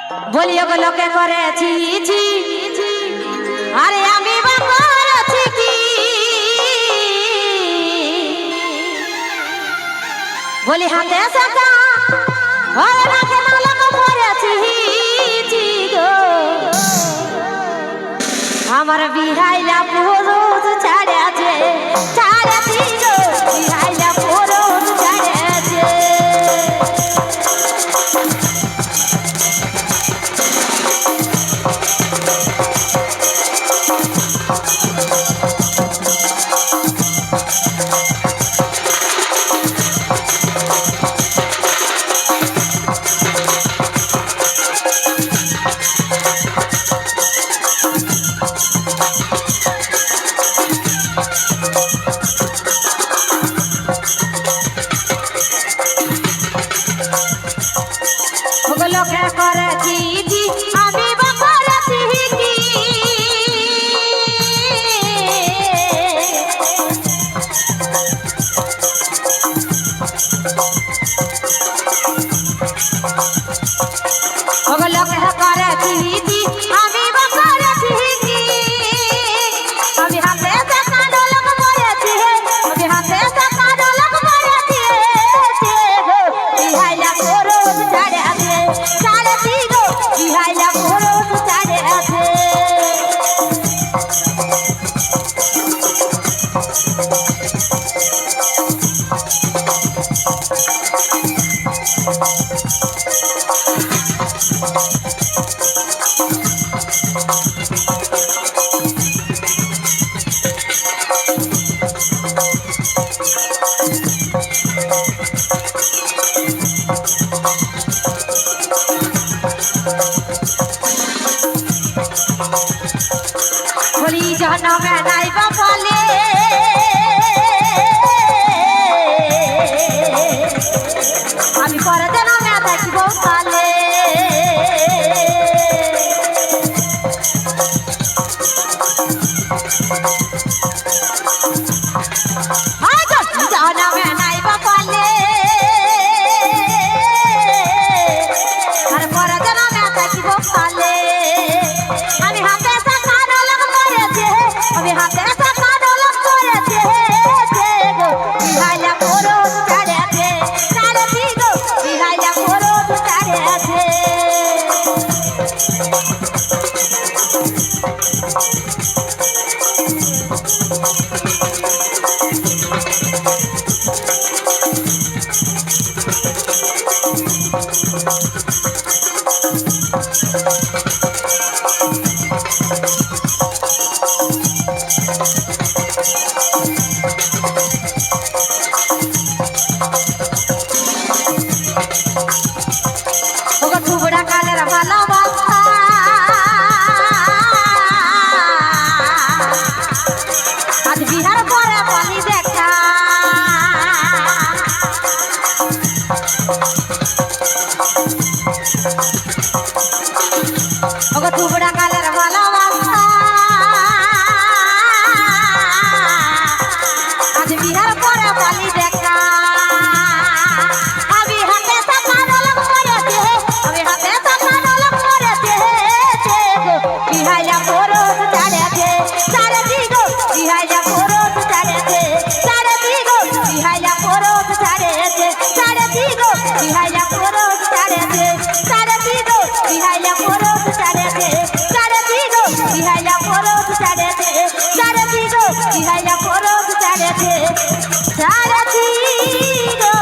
বলিও গো লোকে করেছি ছি আরে আমি বা করেছি কি বলি হাতে সাকা ওরে রাখে না লোক করেছি ছি গো আমার বিহাইলা পুরুষ ছাড়েছে ছাড়েছি গো বিহাইলা পুরুষ ছাড়েছে লোকে করেছি জি আমি বা করেছি কি লোকে করেছি জি আমি বা করেছি কি আমি হাতে সাকানো লোক করেছি আমি হাতে সাকানো লোক করেছি বিহাইলা পুরুষ ছাড়ে আছে ছাড়েছি গো বিহাইলা পুরুষ ছাড়ে আছে বলি জনমে নাই বা বলে আমি পরে জনমে থাকিব কালে জনমে নাই বা বলে আর পরে জনমে থাকিব কালে আমি হাতে আমি হাতে সাকানো লোক করেছে গো বিহাইলা পুরুষ ছাড়েছে ছাড়েছি গো বিহাইলা পুরুষ ছাড়েছে টুকরা কালের ভালোবাসা আজ বিহার পরে বলি দেখা টুকরা কালের ভালোবাসা আজ বিহার পরে বলি দেখা আমি হাতে সাকানো লোক করেছে আমি হাতে সাকানো লোক করেছে বিহাইলা পুরুষ ছাড়েছে ছাড়েছি গো বিহাইলা পুরুষ ছাড়েছে ছাড়েছি গো বিহাইলা পুরুষ ছাড়েছে ছাড়েছি গো বিহাইলা পুরুষ ছাড়েছে ছাড়েছি গো বিহাইলা পুরুষ ছাড়েছে ছাড়েছি গো বিহাইলা পুরুষ ছাড়েছে ছাড়েছি গো বিহাইলা পুরুষ ছাড়েছে ছাড়েছি গো